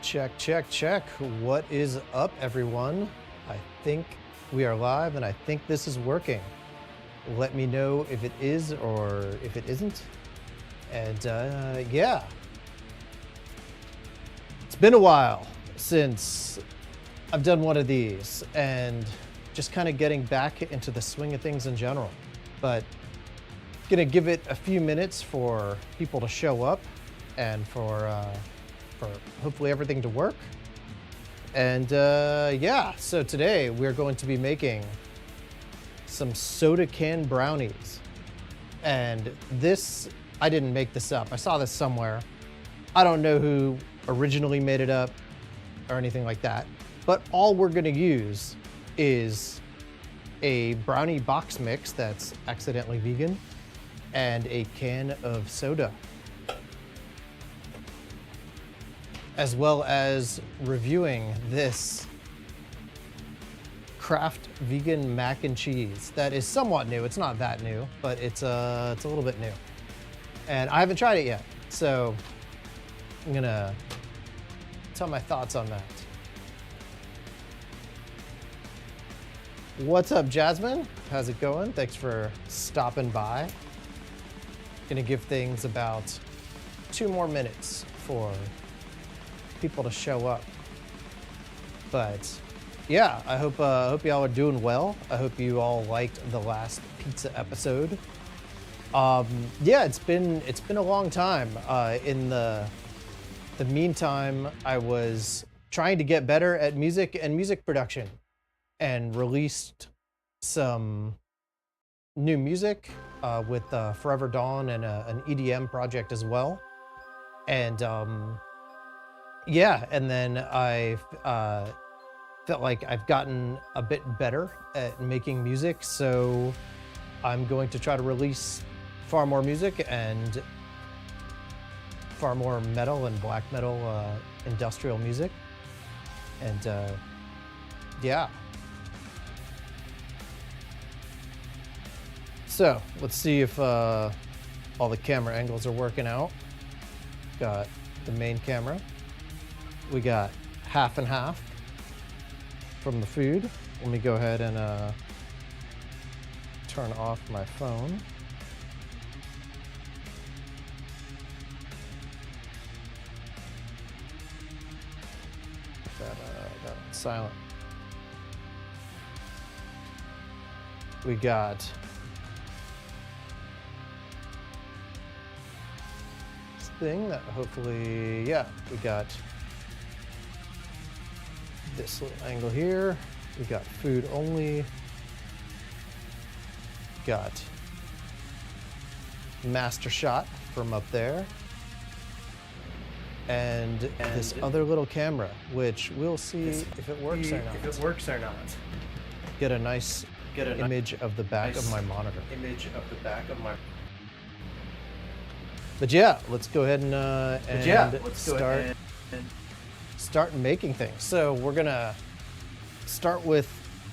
Check, check, check. What is up, everyone? I think we are live and I think this is working. Let me know if it is or if it isn't. And yeah. It's been a while since I've done one of these and just kind of getting back into the swing of things in general. But gonna give it a few minutes for people to show up and for hopefully everything to work. And yeah, so today we're going to be making some soda can brownies. And this, I didn't make this up. I saw this somewhere. I don't know who originally made it up or anything like that. But all we're gonna use is a brownie box mix that's accidentally vegan and a can of soda, as well as reviewing this Kraft Vegan Mac and Cheese that is somewhat new. It's not that new, but it's a little bit new. And I haven't tried it yet, so I'm gonna tell my thoughts on that. What's up, Jasmine? How's it going? Thanks for stopping by. Gonna give things about 2 more minutes for people to show up. But yeah, I hope y'all are doing well. I hope you all liked the last pizza episode. Yeah, it's been a long time. In the meantime, I was trying to get better at music and music production, and released some new music with Forever Dawn and an EDM project as well. And yeah, and then I felt like I've gotten a bit better at making music, so I'm going to try to release far more music and far more metal and black metal industrial music. And yeah. So let's see if all the camera angles are working out. Got the main camera. We got half and half from the food. Let me go ahead and turn off my phone. Put that on silent. We got this thing that hopefully, yeah, we got this little angle here. We got food only. Got master shot from up there. And this other little camera, which we'll see if it works or not. Get a nice image of the back of my monitor. But yeah, let's go ahead and start making things. So we're gonna start with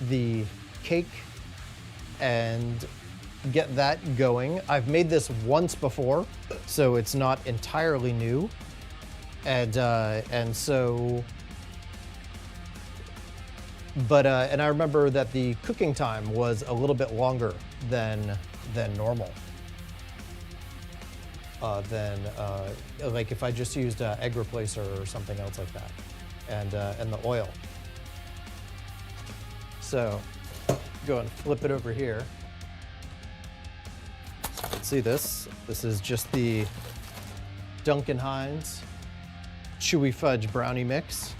the cake and get that going. I've made this once before, so it's not entirely new. And so, but and I remember that the cooking time was a little bit longer than normal. Like if I just used egg replacer or something else like that, and the oil. So go and flip it over here. Let's see this. This is just the Duncan Hines Chewy Fudge Brownie Mix.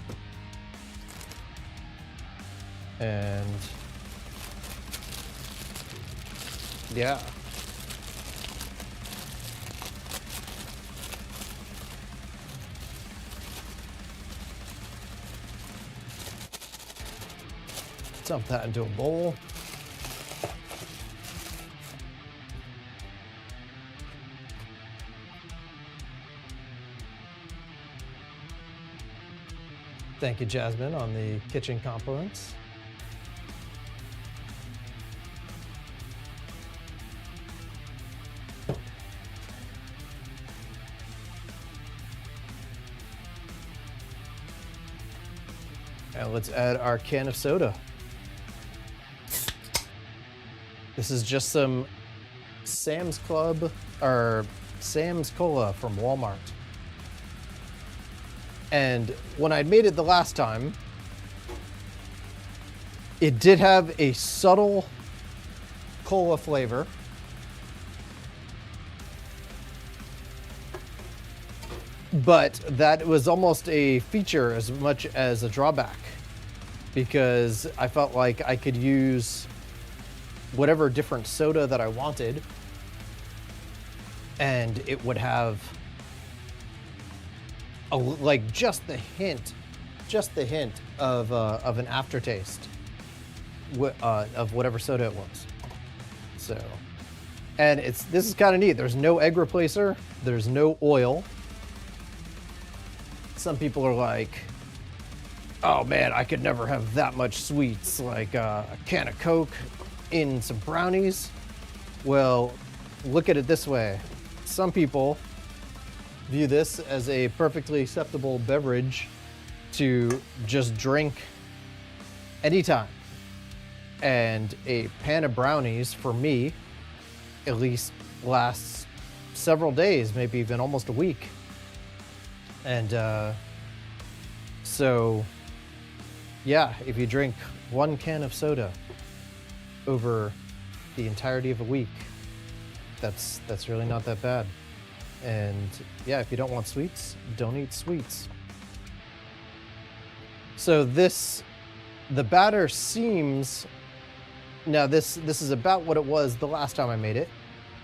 And yeah. Dump that into a bowl. Thank you, Jasmine, on the kitchen compliments. And let's add our can of soda. This is just some Sam's Club or Sam's Cola from Walmart. And when I made it the last time, it did have a subtle cola flavor. But that was almost a feature as much as a drawback, because I felt like I could use whatever different soda that I wanted, and it would have like just the hint of an aftertaste of whatever soda it was. So, and this is kind of neat. There's no egg replacer. There's no oil. Some people are like, oh man, I could never have that much sweets, like a can of Coke in some brownies. Well, look at it this way. Some people view this as a perfectly acceptable beverage to just drink anytime. And a pan of brownies, for me, at least lasts several days, maybe even almost a week. And so, yeah, if you drink one can of soda over the entirety of a week, that's really not that bad. And yeah, if you don't want sweets, don't eat sweets. So the batter seems, now this is about what it was the last time I made it,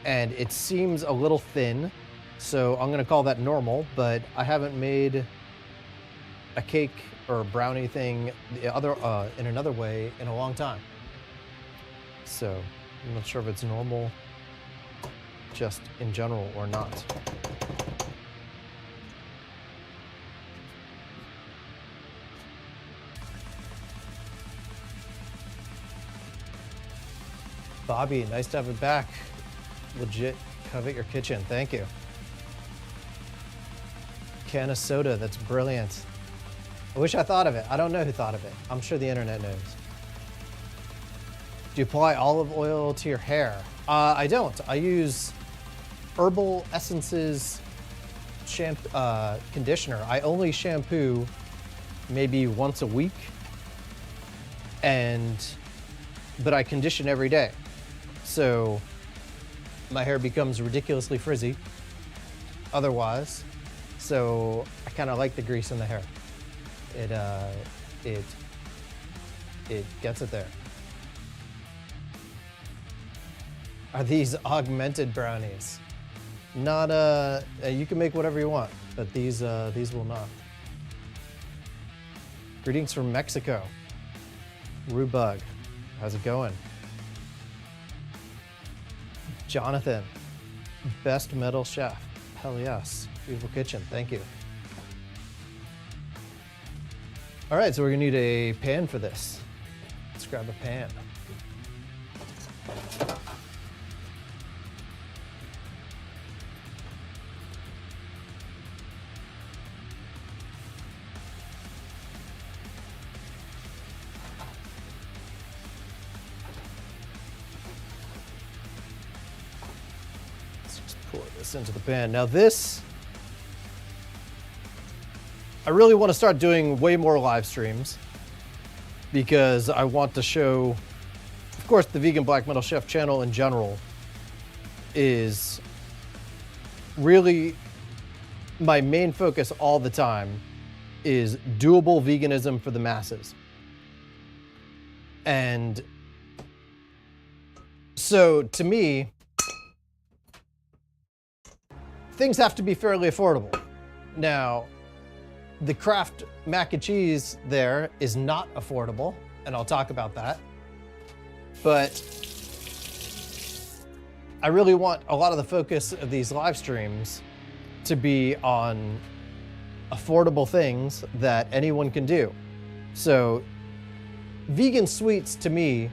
and it seems a little thin. So I'm gonna call that normal, but I haven't made a cake or a brownie thing in another way in a long time. So I'm not sure if it's normal just in general or not. Bobby, nice to have it back. Legit covet your kitchen, thank you. Can of soda, that's brilliant. I wish I thought of it. I don't know who thought of it. I'm sure the internet knows. Do you apply olive oil to your hair? I don't. I use Herbal Essences conditioner. I only shampoo maybe once a week, but I condition every day. So my hair becomes ridiculously frizzy otherwise. So I kind of like the grease in the hair. It gets it there. Are these augmented brownies? Not you can make whatever you want, but these will not. Greetings from Mexico. Rubug, how's it going? Jonathan, best metal chef. Hell yes. Beautiful kitchen, thank you. All right, so we're gonna need a pan for this. Let's grab a pan. Let's just pour this into the pan. Now this, I really want to start doing way more live streams because I want to show, of course, the Vegan Black Metal Chef channel in general is really my main focus all the time is doable veganism for the masses. And so to me, things have to be fairly affordable. Now, the Kraft mac and cheese there is not affordable, and I'll talk about that. But I really want a lot of the focus of these live streams to be on affordable things that anyone can do. So vegan sweets to me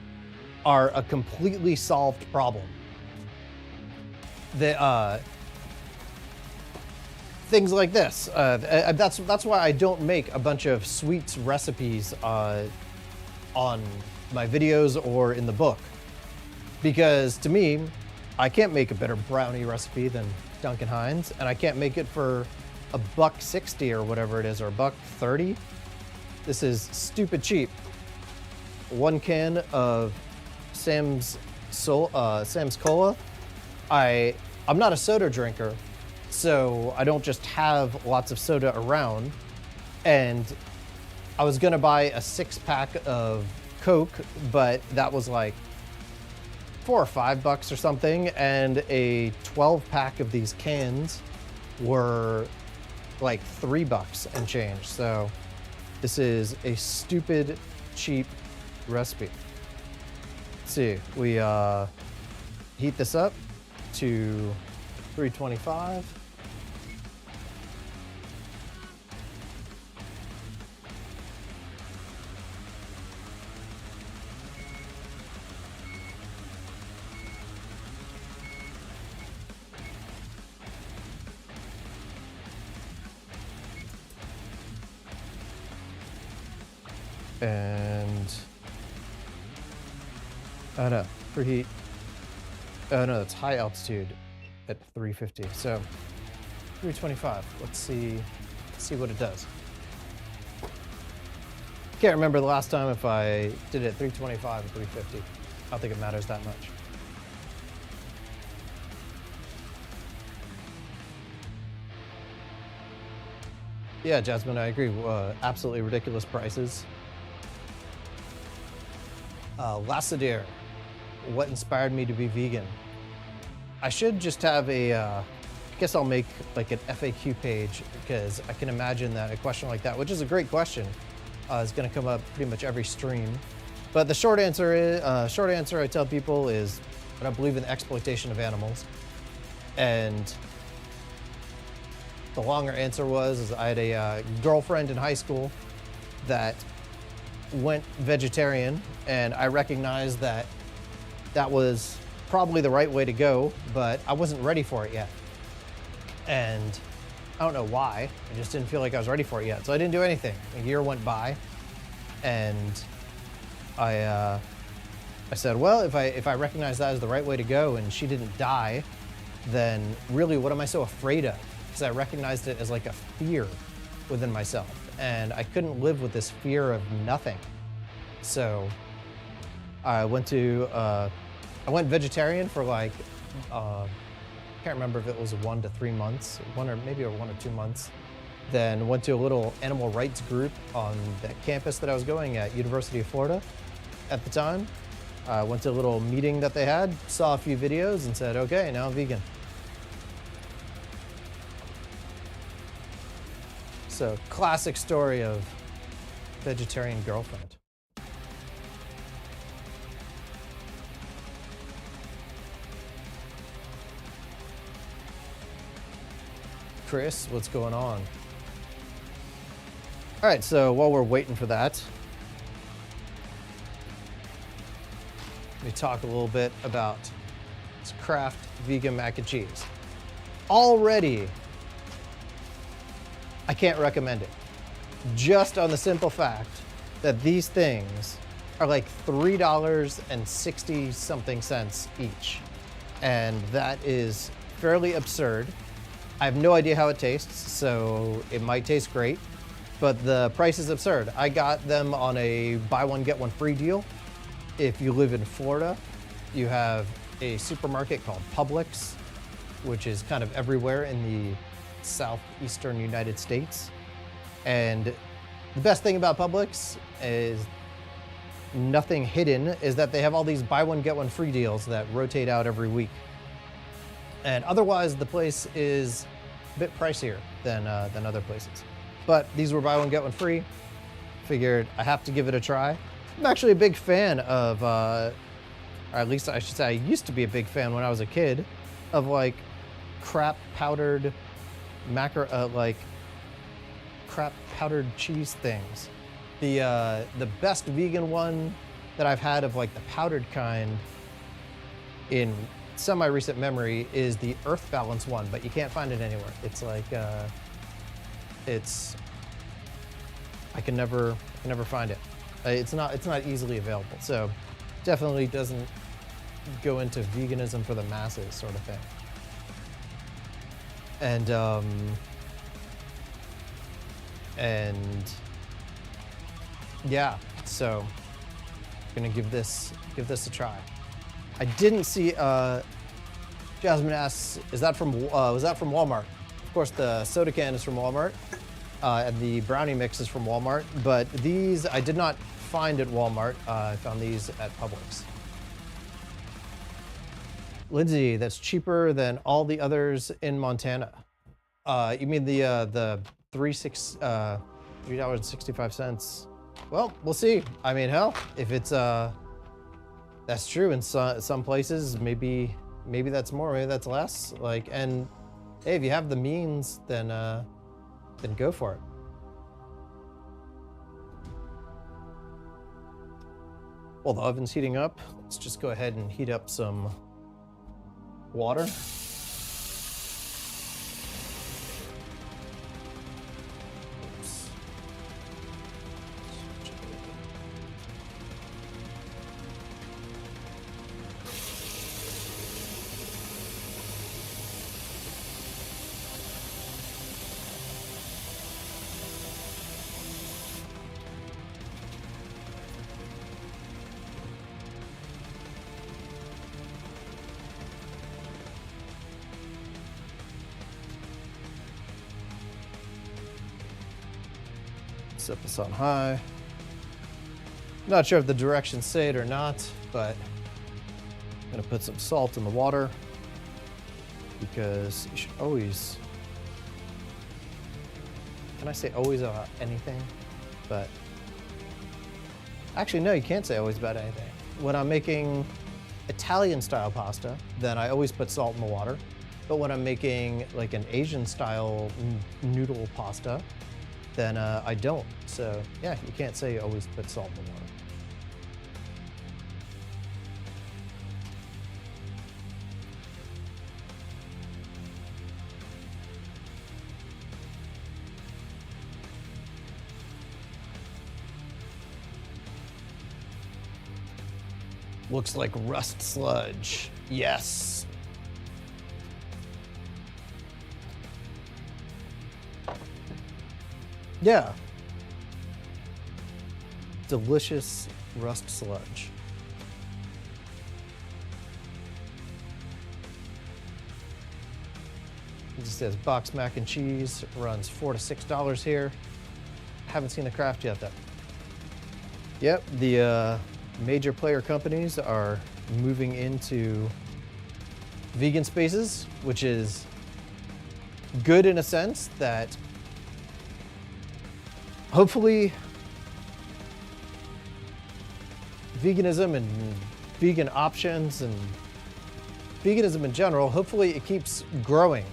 are a completely solved problem. things like this. That's why I don't make a bunch of sweets recipes on my videos or in the book, because to me, I can't make a better brownie recipe than Duncan Hines, and I can't make it for $1.60 or whatever it is, or $1.30. This is stupid cheap. 1 can of Sam's Cola. I'm not a soda drinker, so I don't just have lots of soda around. And I was gonna buy a 6-pack of Coke, but that was like $4 or $5 or something, and a 12-pack of these cans were like $3 and change. So this is a stupid cheap recipe. Let's see, we heat this up to 325. And oh no, preheat. Oh no, that's high altitude at 350. So 325. Let's see what it does. Can't remember the last time if I did it at 325 or 350. I don't think it matters that much. Yeah, Jasmine, I agree. Absolutely ridiculous prices. Lassadere, what inspired me to be vegan? I should just have I guess I'll make like an FAQ page, because I can imagine that a question like that, which is a great question, is gonna come up pretty much every stream. But the short answer I tell people is I don't believe in the exploitation of animals. And the longer answer is I had a girlfriend in high school that went vegetarian, and I recognized that that was probably the right way to go, but I wasn't ready for it yet. And I don't know why, I just didn't feel like I was ready for it yet. So I didn't do anything. A year went by, and I said, well, if I recognize that as the right way to go and she didn't die, then really what am I so afraid of? Because I recognized it as like a fear within myself. And I couldn't live with this fear of nothing. So I went vegetarian for like, can't remember if it was 1 to 3 months, maybe 1 or 2 months. Then went to a little animal rights group on the campus that I was going at, University of Florida at the time. Went to a little meeting that they had, saw a few videos and said, okay, now I'm vegan. So, classic story of vegetarian girlfriend. Chris, what's going on? All right, so while we're waiting for that, let me talk a little bit about this Kraft Vegan Mac and Cheese. Already, I can't recommend it. Just on the simple fact that these things are like $3.60 something each. And that is fairly absurd. I have no idea how it tastes, so it might taste great, but the price is absurd. I got them on a buy one, get one free deal. If you live in Florida, you have a supermarket called Publix, which is kind of everywhere in the southeastern United States. And the best thing about Publix is nothing hidden, is that they have all these buy one, get one free deals that rotate out every week. And otherwise, the place is a bit pricier than other places. But these were buy one, get one free. Figured I have to give it a try. I'm actually a big fan of, or at least I should say I used to be a big fan when I was a kid, of like crap powdered crap powdered cheese things. The best vegan one that I've had of like the powdered kind in semi-recent memory is the Earth Balance one, but you can't find it anywhere. It's like, I can never find it. It's not easily available. So definitely doesn't go into veganism for the masses sort of thing. And yeah, so gonna give this a try. I didn't see. Jasmine asks, was that from Walmart? Of course, the soda can is from Walmart, and the brownie mix is from Walmart. But these I did not find at Walmart. I found these at Publix. Lindsay, that's cheaper than all the others in Montana. You mean the $3.65? Well, we'll see. I mean, hell, if it's that's true in some places, maybe that's more, maybe that's less. Like, and hey, if you have the means, then go for it. While the oven's heating up, let's just go ahead and heat up some water. Set this on high. Not sure if the directions say it or not, but I'm gonna put some salt in the water because you should always, can I say always about anything? But actually, no, you can't say always about anything. When I'm making Italian style pasta, then I always put salt in the water. But when I'm making like an Asian style noodle pasta, then I don't. So yeah, you can't say you always put salt in the water. Looks like rust sludge. Yes. Yeah. Delicious rust sludge. It just says box mac and cheese runs $4 to $6 here. Haven't seen the Kraft yet though. Yep, the major player companies are moving into vegan spaces, which is good in a sense that hopefully veganism and vegan options and veganism in general, hopefully it keeps growing.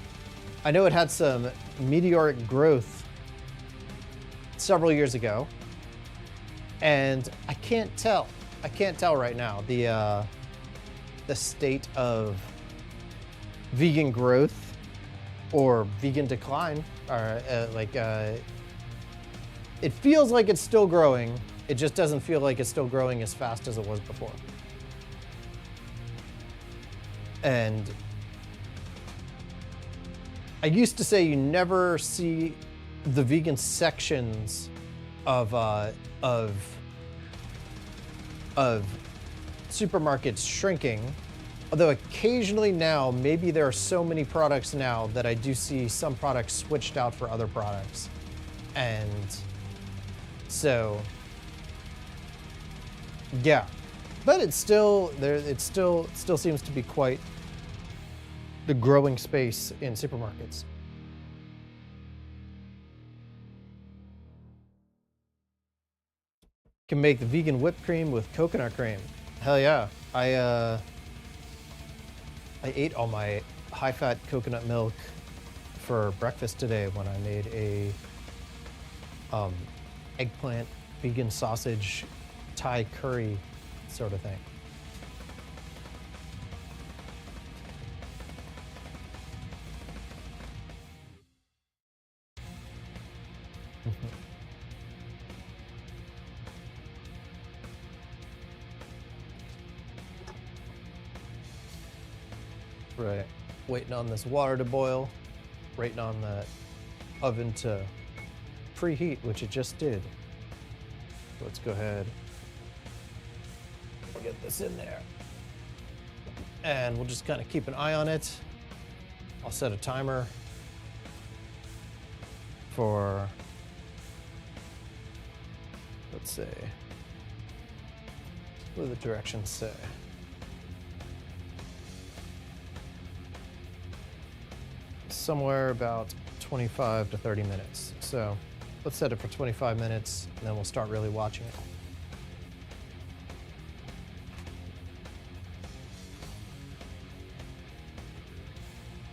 I know it had some meteoric growth several years ago, and I can't tell right now the state of vegan growth or vegan decline, or it feels like it's still growing. It just doesn't feel like it's still growing as fast as it was before. And I used to say you never see the vegan sections of supermarkets shrinking. Although occasionally now, maybe there are so many products now that I do see some products switched out for other products. And so, yeah, but it's still there. It still seems to be quite the growing space in supermarkets. Can make the vegan whipped cream with coconut cream. Hell yeah! I ate all my high-fat coconut milk for breakfast today when I made a eggplant vegan sausage Thai curry sort of thing. Right. Waiting on this water to boil, waiting on that oven to preheat, which it just did. Let's go ahead and get this in there. And we'll just kind of keep an eye on it. I'll set a timer for, let's see, what do the directions say? Somewhere about 25 to 30 minutes. So let's set it for 25 minutes and then we'll start really watching it.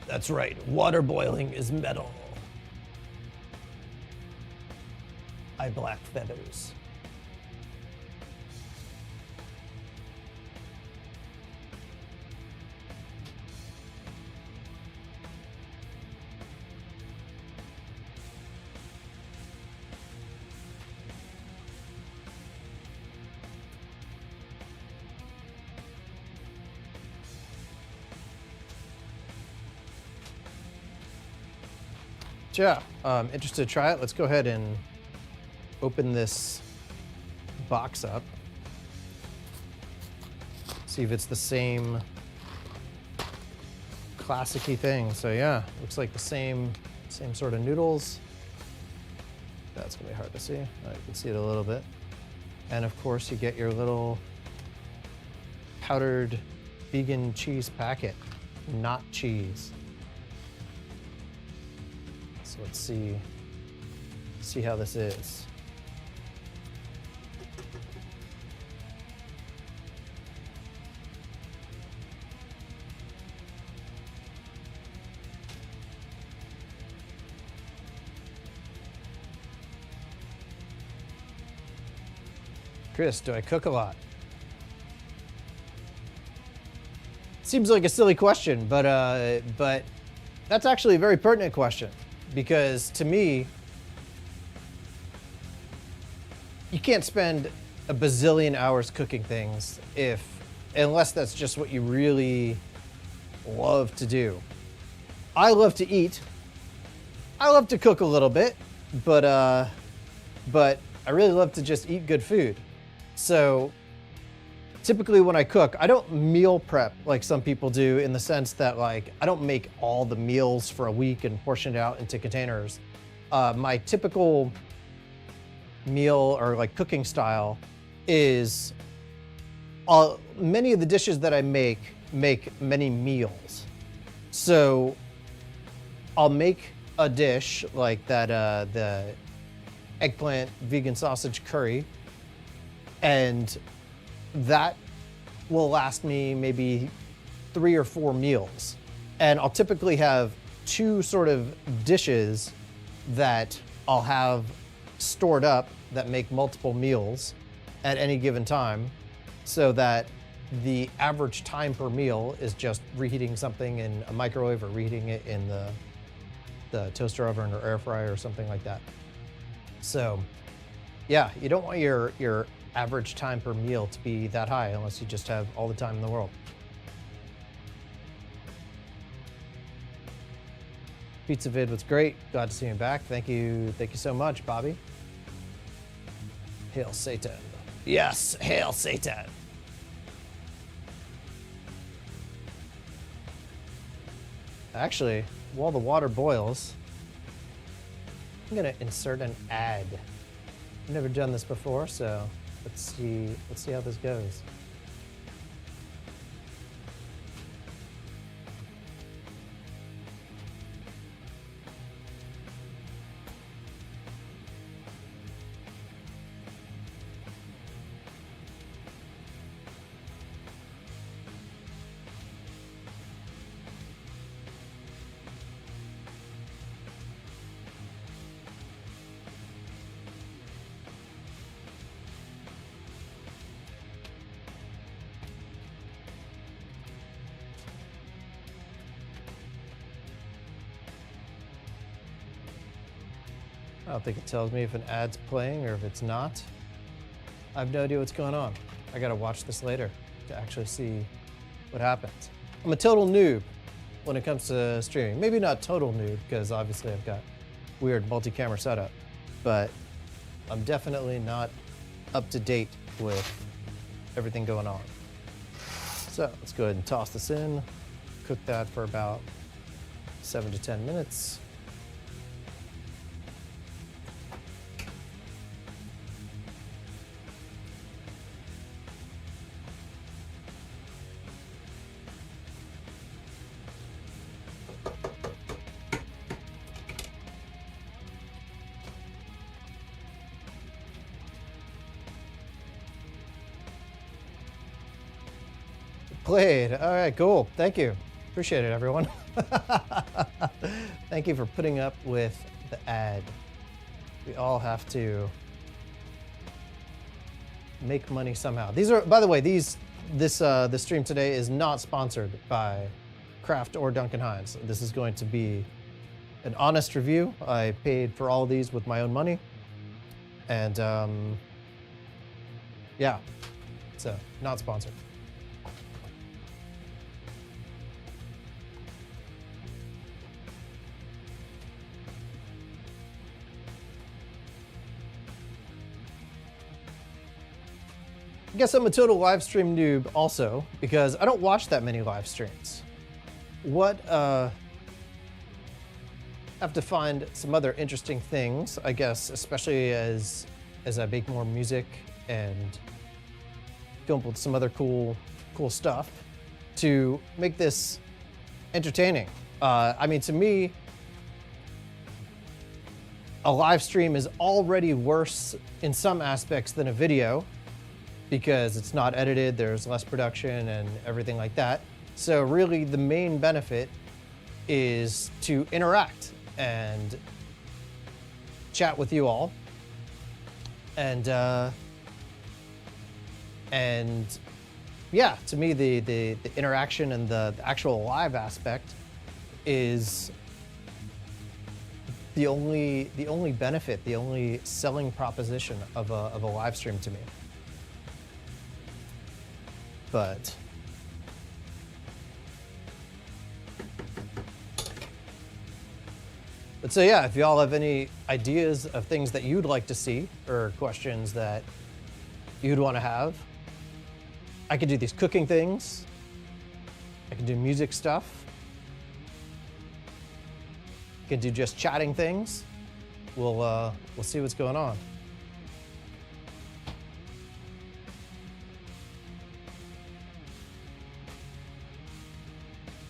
That's right, water boiling is metal. I black feathers. Yeah, interested to try it. Let's go ahead and open this box up. See if it's the same classic-y thing. So yeah, looks like the same sort of noodles. That's gonna be hard to see. You can see it a little bit. And of course you get your little powdered vegan cheese packet, not cheese. So let's see how this is. Chris, do I cook a lot? Seems like a silly question, but that's actually a very pertinent question. Because to me, you can't spend a bazillion hours cooking things unless that's just what you really love to do. I love to eat. I love to cook a little bit, but I really love to just eat good food. So typically when I cook, I don't meal prep like some people do, in the sense that like I don't make all the meals for a week and portion it out into containers. My typical meal or like cooking style is many of the dishes that I make many meals. So I'll make a dish like that, the eggplant vegan sausage curry, and that will last me maybe 3 or 4 meals. And I'll typically have 2 sort of dishes that I'll have stored up that make multiple meals at any given time, so that the average time per meal is just reheating something in a microwave or reheating it in the toaster oven or air fryer or something like that. So yeah, you don't want your average time per meal to be that high unless you just have all the time in the world. Pizza vid was great. Glad to see you back. Thank you so much, Bobby. Hail Satan. Yes, hail Satan. Actually, while the water boils, I'm gonna insert an ad. I've never done this before, so let's see how this goes. I don't think it tells me if an ad's playing or if it's not. I have no idea what's going on. I gotta watch this later to actually see what happens. I'm a total noob when it comes to streaming. Maybe not total noob, because obviously I've got weird multi-camera setup, but I'm definitely not up to date with everything going on. So let's go ahead and toss this in, cook that for about 7 to 10 minutes. Played. All right, cool. Thank you. Appreciate it, everyone. Thank you for putting up with the ad. We all have to make money somehow. These are, by the way, this stream today is not sponsored by Kraft or Duncan Hines. This is going to be an honest review. I paid for all of these with my own money, and yeah, so not sponsored. I guess I'm a total live stream noob also, because I don't watch that many live streams. I have to find some other interesting things, I guess, especially as I make more music and film with some other cool stuff to make this entertaining. I mean, to me, a live stream is already worse in some aspects than a video, because it's not edited, there's less production and everything like that. So really the main benefit is to interact and chat with you all. And yeah, to me the interaction and the actual live aspect is the only benefit, the only selling proposition of a live stream to me. But so yeah, if y'all have any ideas of things that you'd like to see or questions that you'd want to have, I could do these cooking things. I can do music stuff. I can do just chatting things. We'll see what's going on.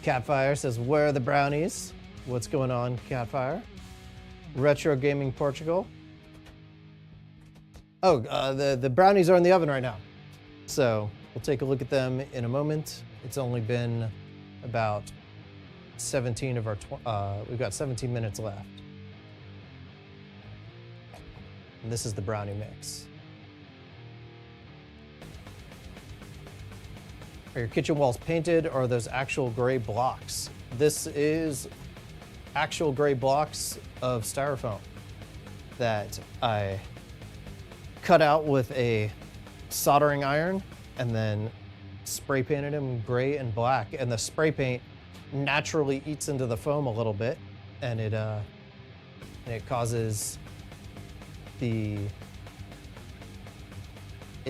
Catfire says, where are the brownies? What's going on, Catfire? Retro Gaming Portugal. Oh, the brownies are in the oven right now. So we'll take a look at them in a moment. It's only been about 17 of our, we've got 17 minutes left. And this is the brownie mix. Are your kitchen walls painted, or are those actual gray blocks? This is actual gray blocks of styrofoam that I cut out with a soldering iron and then spray painted them gray and black. And the spray paint naturally eats into the foam a little bit, and it causes it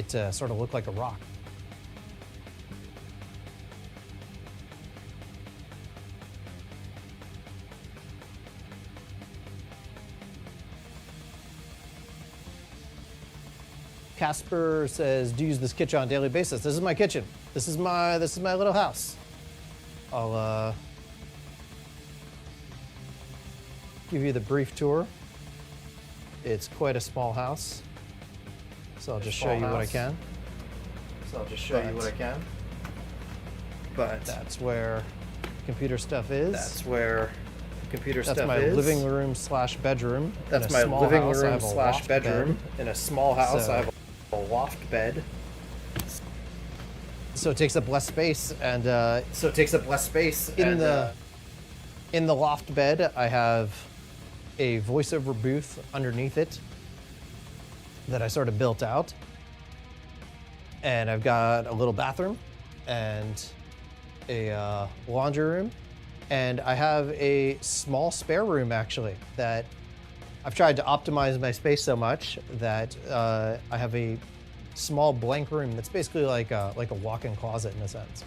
to sort of look like a rock. Casper says, do you use this kitchen on a daily basis? This is my kitchen. This is my little house. I'll give you the brief tour. It's quite a small house. So I'll just show you what I can. But that's where computer stuff is. That's my living room slash bedroom. That's my living room slash bedroom. In a small house, I have a loft bed. So it takes up less space, and in the loft bed, I have a voiceover booth underneath it that I sort of built out. And I've got a little bathroom and a laundry room. And I have a small spare room, actually, that I've tried to optimize my space so much that I have a small blank room that's basically like a walk-in closet in a sense.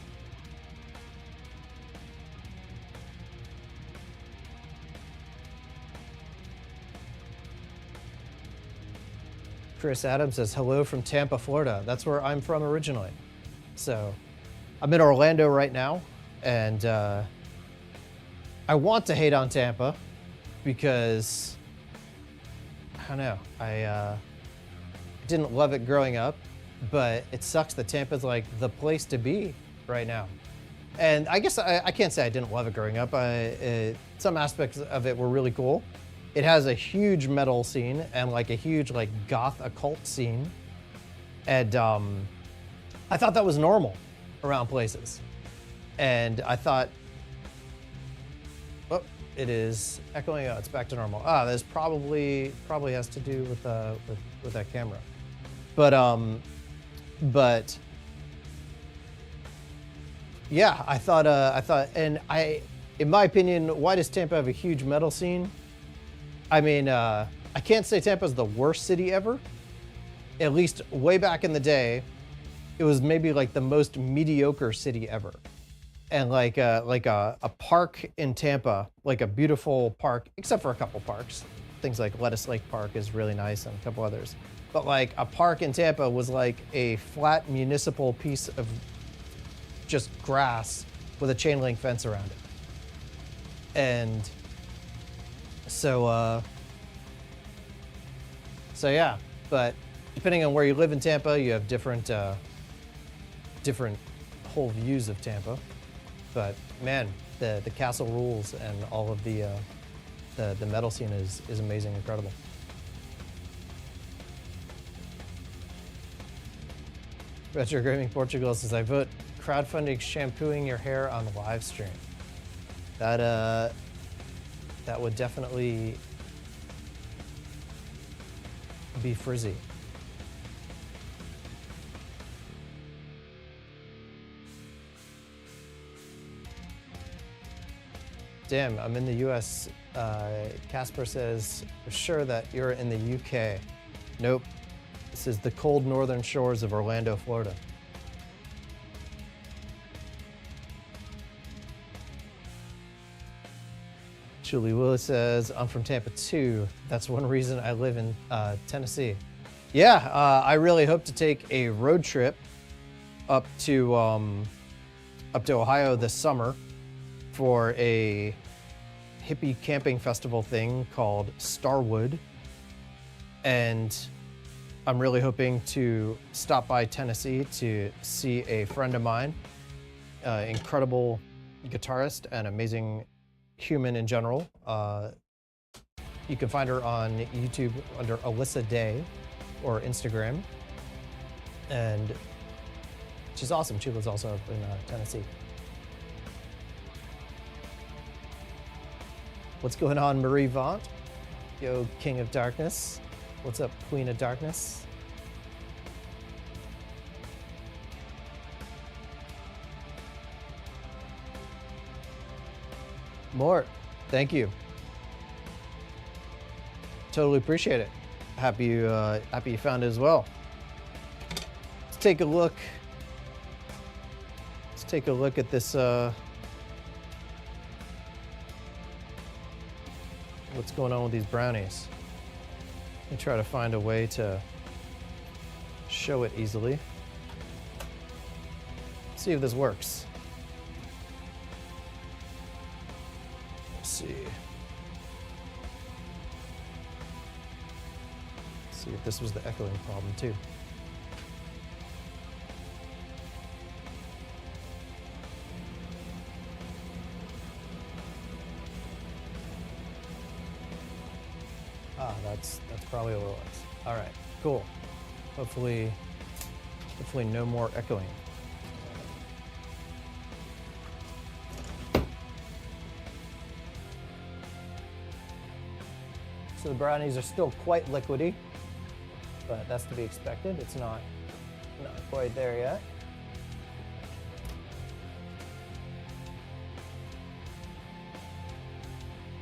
Chris Adams says, hello from Tampa, Florida. That's where I'm from originally. So I'm in Orlando right now, and I want to hate on Tampa because, I don't know, I didn't love it growing up, but it sucks that Tampa's like the place to be right now. And I guess I can't say I didn't love it growing up. Some aspects of it were really cool. It has a huge metal scene and like a huge like goth occult scene. And I thought that was normal around places. And I thought, oh, it is echoing. Oh, it's back to normal. Ah, this probably has to do with that camera. But yeah, I thought, and in my opinion, why does Tampa have a huge metal scene? I mean, I can't say Tampa's the worst city ever. At least way back in the day, it was maybe like the most mediocre city ever. And like a park in Tampa, like a beautiful park, except for a couple parks. Things like Lettuce Lake Park is really nice and a couple others. But like a park in Tampa was like a flat municipal piece of just grass with a chain link fence around it. And so yeah, but depending on where you live in Tampa, you have different whole views of Tampa. But man, the castle rules and all of the metal scene is amazing, incredible. Retro Gaming Portugal says, I vote crowdfunding shampooing your hair on the live stream. That would definitely be frizzy. Damn, I'm in the US. Casper says, sure that you're in the UK. Nope. This is the cold northern shores of Orlando, Florida. Julie Willis says, I'm from Tampa too. That's one reason I live in Tennessee. Yeah, I really hope to take a road trip up to Ohio this summer for a hippie camping festival thing called Starwood. And I'm really hoping to stop by Tennessee to see a friend of mine, incredible guitarist and amazing human in general. You can find her on YouTube under Alyssa Day or Instagram. And she's awesome. She lives also up in Tennessee. What's going on, Marie Vaught? Yo, King of Darkness. What's up, Queen of Darkness? Mort, thank you. Totally appreciate it. Happy you found it as well. Let's take a look. Let's take a look at this. What's going on with these brownies? Let me try to find a way to show it easily. See if this works. Let's see. Let's see if this was the echoing problem too. Ah, that's probably what it was. All right, cool. Hopefully no more echoing. So the brownies are still quite liquidy, but that's to be expected. It's not quite there yet.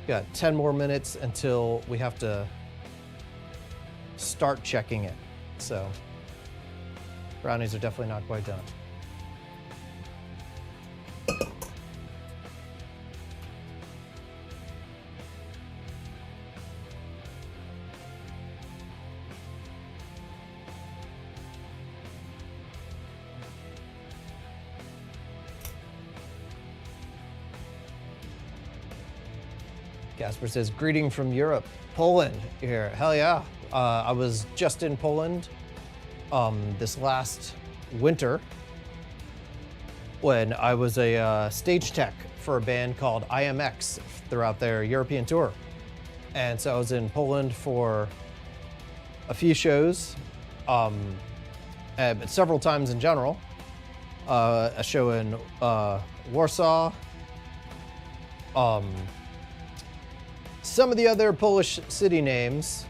Got 10 more minutes until we have to start checking it. So brownies are definitely not quite done. Casper says, greeting from Europe, Poland here. Hell yeah. I was just in Poland this last winter when I was a stage tech for a band called IMX throughout their European tour. And so I was in Poland for a few shows, but several times in general. A show in Warsaw. Some of the other Polish city names,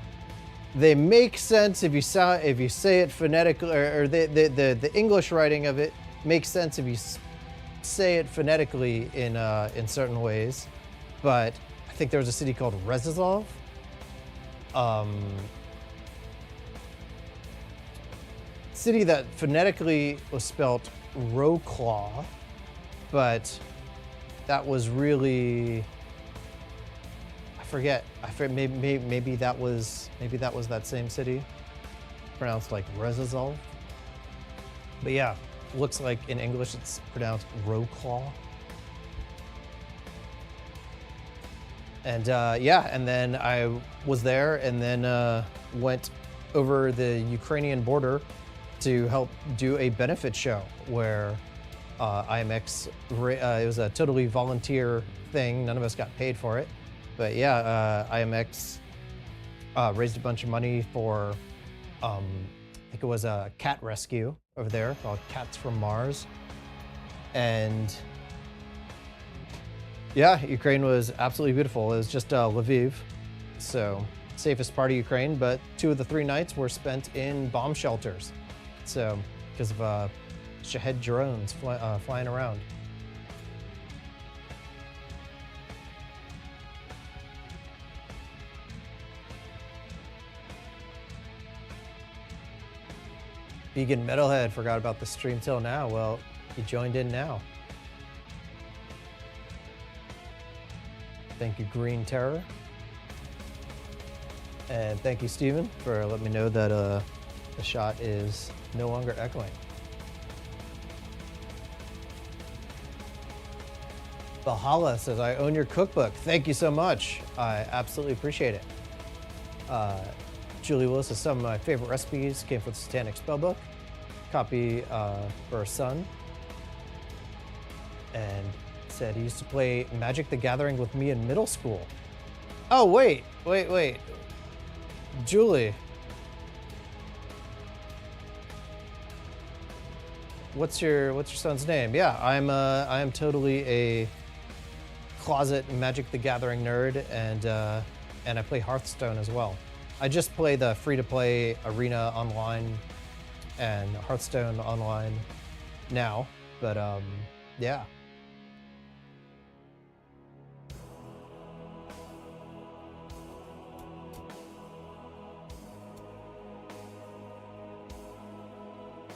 they make sense if you say it phonetically, or the English writing of it makes sense if you say it phonetically in certain ways. But I think there was a city called Rzeszów. City that phonetically was spelled Wrocław, but that was really, I forget. Maybe that was that same city, pronounced like Rzeszów. But yeah, looks like in English it's pronounced Wrocław. And yeah, and then I was there, and then went over the Ukrainian border to help do a benefit show where IMX, it was a totally volunteer thing. None of us got paid for it. But yeah, IMX raised a bunch of money for, I think it was a cat rescue over there called Cats from Mars. And yeah, Ukraine was absolutely beautiful. It was just Lviv, so safest part of Ukraine, but 2 of the 3 nights were spent in bomb shelters. So, because of Shahed drones flying around. Vegan Metalhead forgot about the stream till now. Well, you joined in now. Thank you, Green Terror. And thank you, Steven, for letting me know that the shot is no longer echoing. Valhalla says, I own your cookbook. Thank you so much. I absolutely appreciate it. Julie Willis says, some of my favorite recipes came from the Satanic Spellbook. Copy for her son. And said he used to play Magic the Gathering with me in middle school. Oh, wait. Julie. What's your son's name? Yeah, I am totally a closet Magic the Gathering nerd, and I play Hearthstone as well. I just play the free-to-play Arena online and Hearthstone online now, but yeah.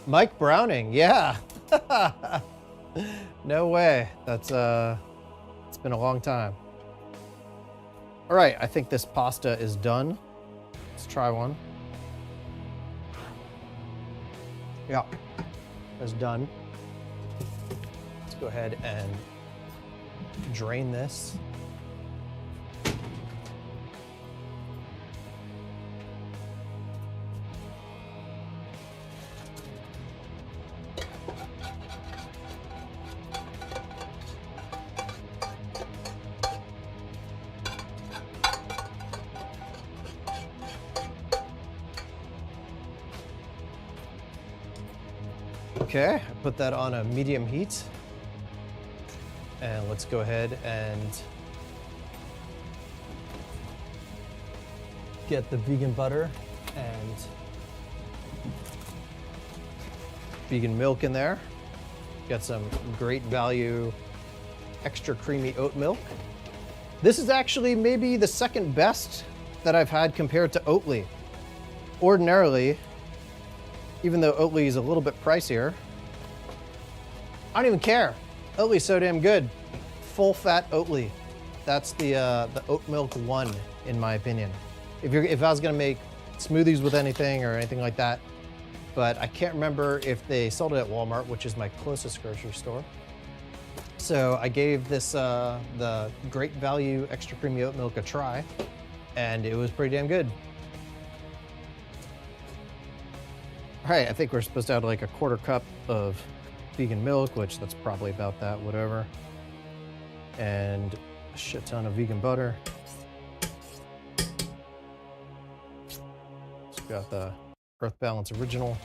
Mike Browning, yeah. No way. That's it's been a long time. All right, I think this pasta is done. Let's try one. Yeah, it's done. Let's go ahead and drain this. Okay, I put that on a medium heat. And let's go ahead and get the vegan butter and vegan milk in there. Got some great value extra creamy oat milk. This is actually maybe the second best that I've had compared to Oatly. Ordinarily, even though Oatly is a little bit pricier, I don't even care. Oatly's so damn good. Full fat Oatly. That's the oat milk one, in my opinion. If I was gonna make smoothies with anything or anything like that, but I can't remember if they sold it at Walmart, which is my closest grocery store. So I gave this the Great Value Extra Creamy Oat Milk a try, and it was pretty damn good. All right, I think we're supposed to add like a quarter cup of vegan milk, which that's probably about that, whatever. And a shit ton of vegan butter. So got the Earth Balance Original.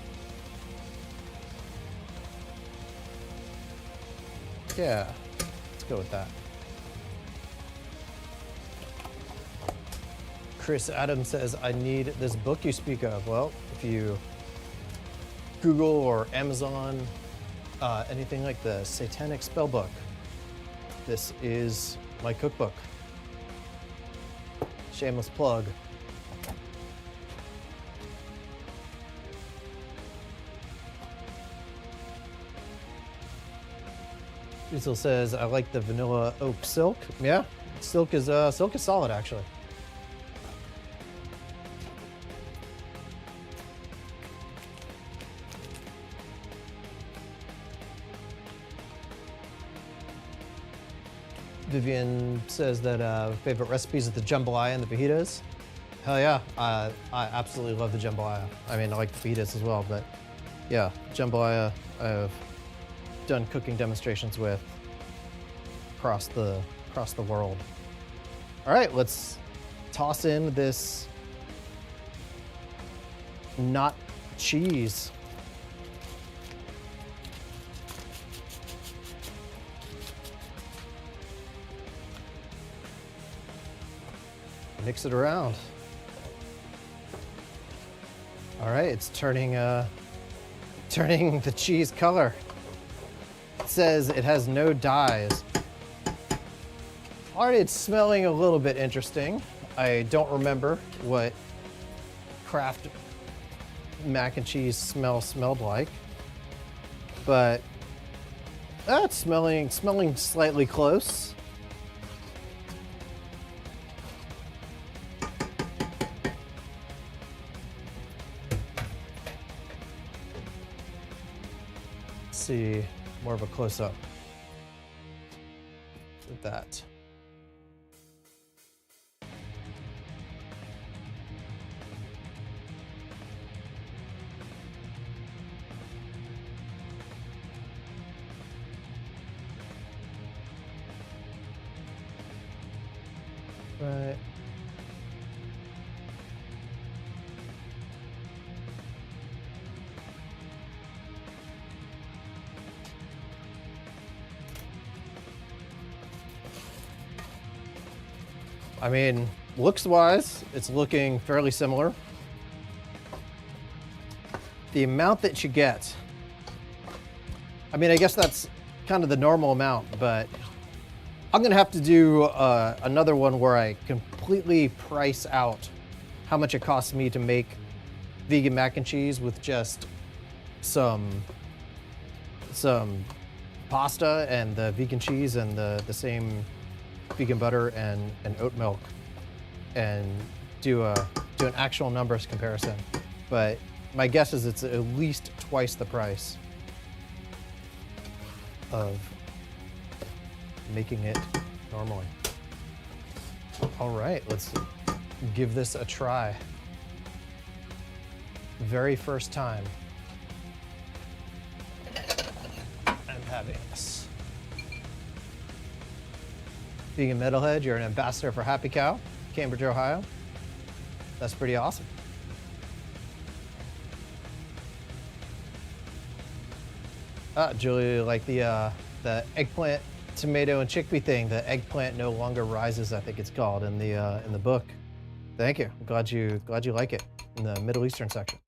Yeah, let's go with that. Chris Adams says, I need this book you speak of. Well, if you Google or Amazon, anything like the Satanic Spellbook, this is my cookbook. Shameless plug. Diesel says, I like the vanilla oak silk. Yeah, silk is solid actually. Vivian says that favorite recipes are the jambalaya and the fajitas. Hell yeah, I absolutely love the jambalaya. I mean, I like the fajitas as well, but yeah, jambalaya I've done cooking demonstrations with across the world. All right, let's toss in this not cheese. Mix it around. All right, it's turning the cheese color. It says it has no dyes. Already it's smelling a little bit interesting. I don't remember what Kraft mac and cheese smelled like, but it's smelling slightly close. See more of a close-up with that. Right. I mean, looks-wise, it's looking fairly similar. The amount that you get, I mean, I guess that's kind of the normal amount, but I'm gonna have to do another one where I completely price out how much it costs me to make vegan mac and cheese with just some pasta and the vegan cheese and the same vegan butter and oat milk, and do an actual numbers comparison. But my guess is it's at least twice the price of making it normally. All right, let's give this a try. Very first time I'm having this. Vegan Metalhead, you're an ambassador for Happy Cow, Cambridge, Ohio. That's pretty awesome. Julie, like the eggplant, tomato, and chickpea thing. The eggplant no longer rises, I think it's called in the book. Thank you. I'm glad you like it in the Middle Eastern section.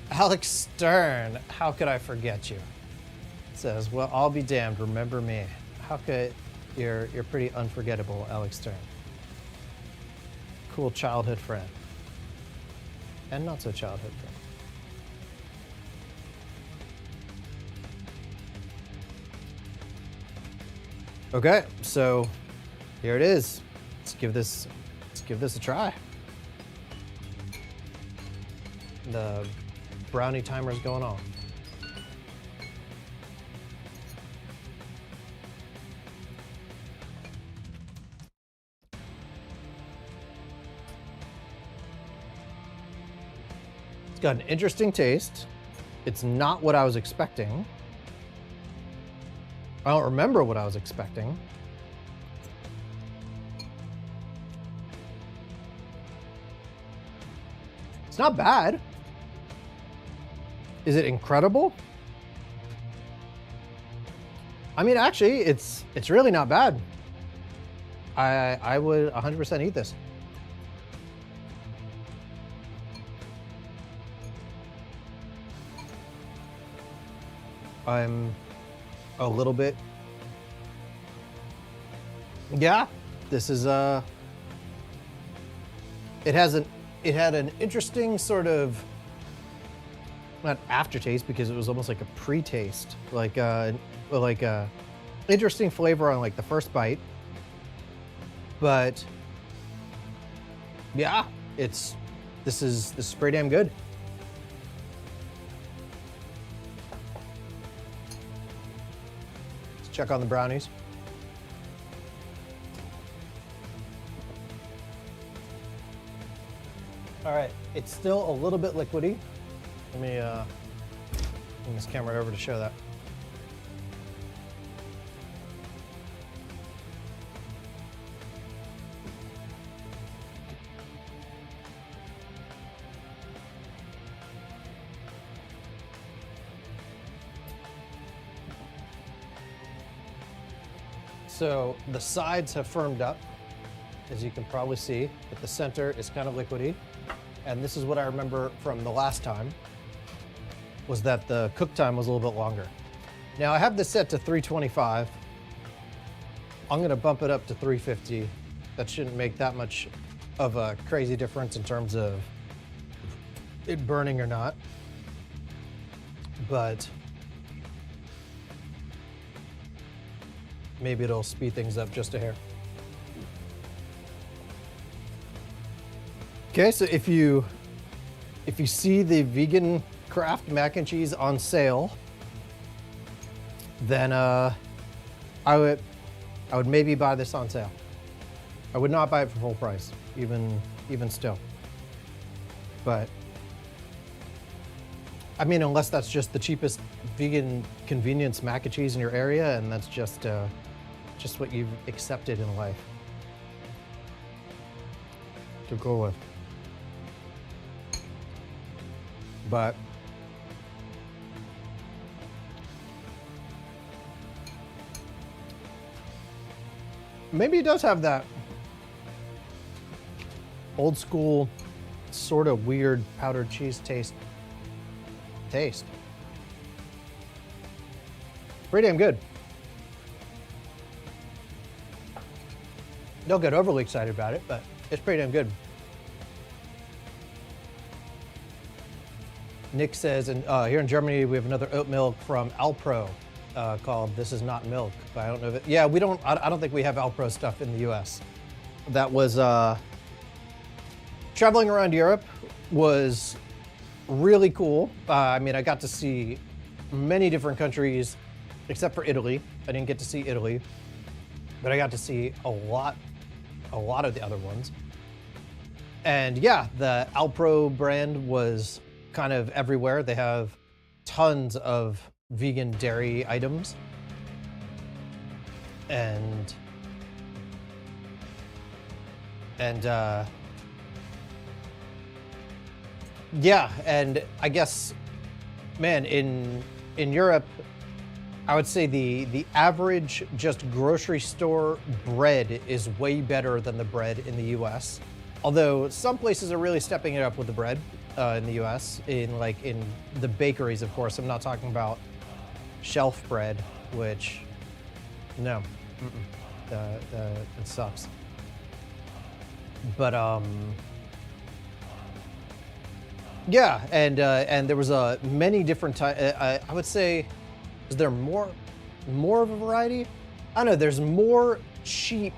Alex Stern, how could I forget you? Says, well, I'll be damned, remember me. How could, you're pretty unforgettable, Alex Stern. Cool childhood friend. And not so childhood friend. Okay, so here it is. Let's give this a try. The brownie timer's going on. It's got an interesting taste. It's not what I was expecting. I don't remember what I was expecting. It's not bad. Is it incredible? I mean, actually, it's really not bad. I would 100% eat this. I'm a little bit. Yeah, this is it had an interesting sort of, not aftertaste, because it was almost like a pre-taste, like a interesting flavor on like the first bite. But yeah, this is pretty damn good. Let's check on the brownies. All right, it's still a little bit liquidy. Let me bring this camera over to show that. So the sides have firmed up, as you can probably see, but the center is kind of liquidy. And this is what I remember from the last time, was that the cook time was a little bit longer. Now I have this set to 325. I'm gonna bump it up to 350. That shouldn't make that much of a crazy difference in terms of it burning or not. But maybe it'll speed things up just a hair. Okay, so if you see the vegan Kraft mac and cheese on sale, then I would maybe buy this on sale. I would not buy it for full price, even still. But I mean, unless that's just the cheapest vegan convenience mac and cheese in your area, and that's just what you've accepted in life to go with. But maybe it does have that old school, sort of weird powdered cheese taste. Pretty damn good. Don't get overly excited about it, but it's pretty damn good. Nick says, and here in Germany, we have another oat milk from Alpro called This Is Not Milk. But I don't know if it, yeah, I don't think we have Alpro stuff in the US. That was, traveling around Europe was really cool. I mean, I got to see many different countries, except for Italy. I didn't get to see Italy, but I got to see a lot of the other ones. And yeah, the Alpro brand was kind of everywhere. They have tons of vegan dairy items. And yeah, and I guess, man, in Europe, I would say the average just grocery store bread is way better than the bread in the US. Although some places are really stepping it up with the bread in the US, in the bakeries, of course. I'm not talking about shelf bread, which, no, it sucks. But yeah, and there was many different types. I would say, is there more of a variety? I don't know. There's more cheaper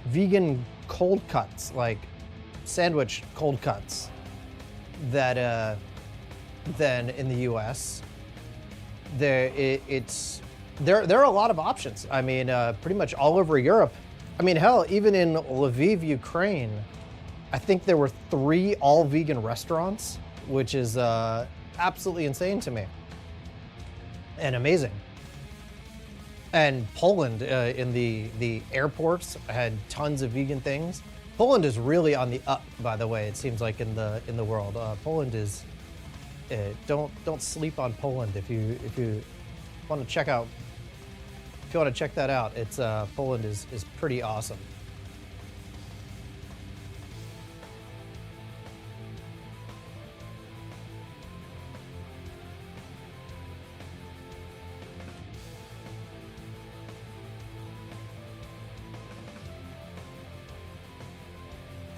vegan cold cuts, like sandwich cold cuts, that than in the U.S. There are a lot of options. I mean, pretty much all over Europe. I mean, hell, even in Lviv, Ukraine, I think there were 3 all-vegan restaurants, which is absolutely insane to me and amazing. And Poland, in the airports, had tons of vegan things. Poland is really on the up, by the way. It seems like in the world, Poland is. Don't sleep on Poland if you want to check out. If you want to check that out, it's Poland is pretty awesome.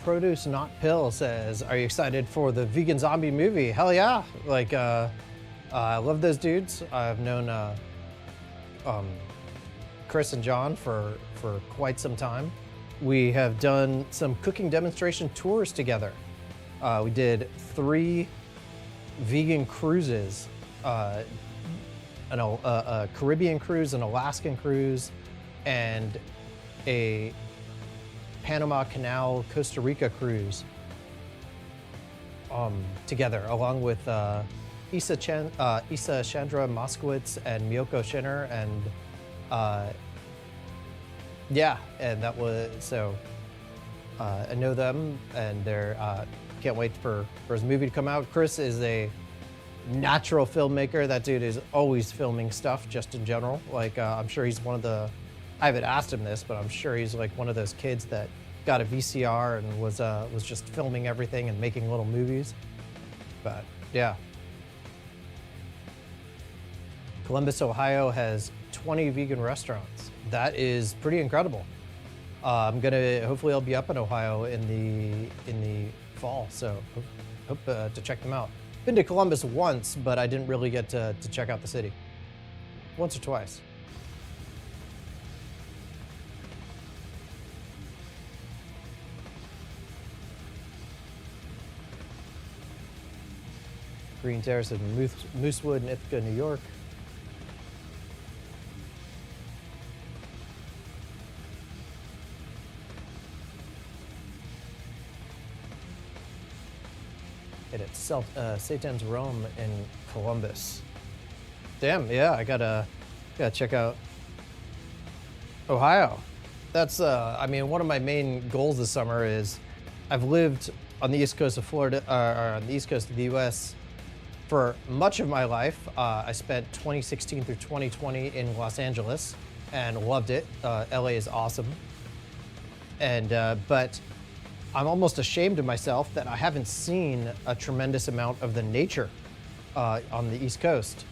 Produce Not Pill says, "Are you excited for the vegan zombie movie?" Hell yeah! Like, I love those dudes. I've known Chris and John for quite some time. We have done some cooking demonstration tours together. We did 3 vegan cruises, a Caribbean cruise, an Alaskan cruise, and a Panama Canal, Costa Rica cruise together, along with Isa Chandra Moskowitz and Miyoko Schinner, and yeah, and that was so. I know them, and they're can't wait for his movie to come out. Chris is a natural filmmaker. That dude is always filming stuff, just in general. Like, I'm sure he's one of the. I haven't asked him this, but I'm sure he's like one of those kids that got a VCR and was just filming everything and making little movies. But yeah. Columbus, Ohio has 20 vegan restaurants. That is pretty incredible. Hopefully I'll be up in Ohio in the fall, so hope to check them out. Been to Columbus once, but I didn't really get to check out the city. Once or twice. Green Terrace in Moosewood in Ithaca, New York. And it's Satan's Rome in Columbus. Damn, yeah, I gotta check out Ohio. That's I mean, one of my main goals this summer is I've lived on the east coast of Florida, or on the east coast of the U.S. for much of my life. I spent 2016 through 2020 in Los Angeles and loved it. LA is awesome. And but I'm almost ashamed of myself that I haven't seen a tremendous amount of the nature on the East Coast.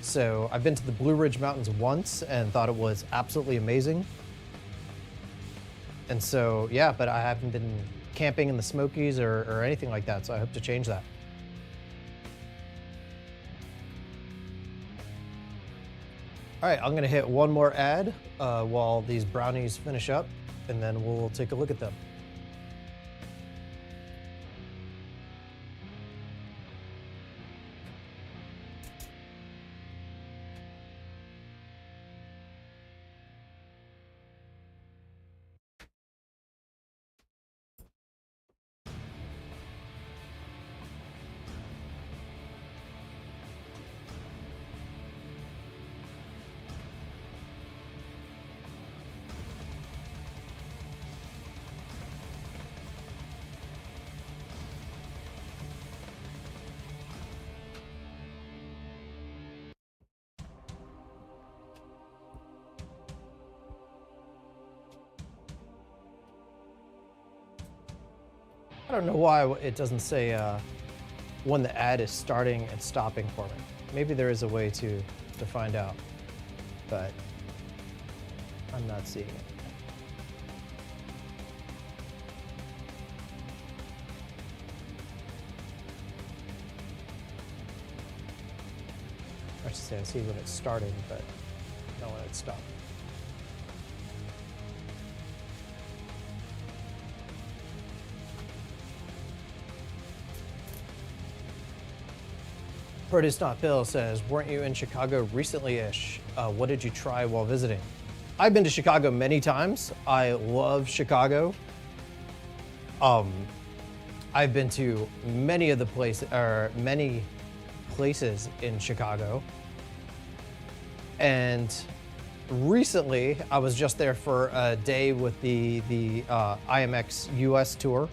So I've been to the Blue Ridge Mountains once and thought it was absolutely amazing. And so, yeah, but I haven't been camping in the Smokies or anything like that, so I hope to change that. All right, I'm gonna hit one more ad while these brownies finish up, and then we'll take a look at them. I don't know why it doesn't say when the ad is starting and stopping for me. Maybe there is a way to find out, but I'm not seeing it. I should say I see when it's starting, but not when it's stopped. Produce Not Bill says, weren't you in Chicago recently-ish? What did you try while visiting? I've been to Chicago many times. I love Chicago. I've been to many of the many places in Chicago. And recently, I was just there for a day with the IMX US tour.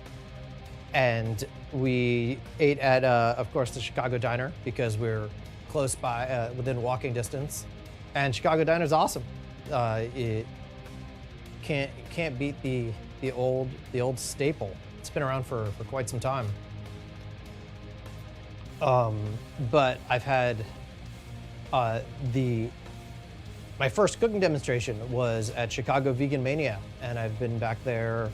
And we ate at, of course, the Chicago Diner because we're close by, within walking distance. And Chicago Diner is awesome. It can't beat the old staple. It's been around for quite some time. But I've had my first cooking demonstration was at Chicago Vegan Mania, and I've been back there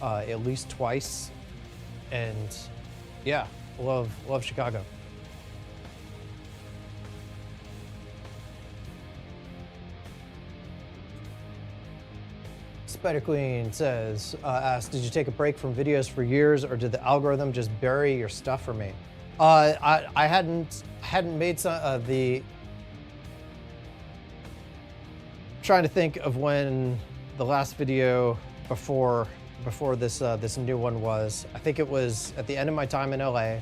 at least twice. And yeah, love Chicago. Spider Queen says, asked, did you take a break from videos for years, or did the algorithm just bury your stuff for me? I hadn't made some of the. Trying to think of when the last video before this new one was. I think it was at the end of my time in LA,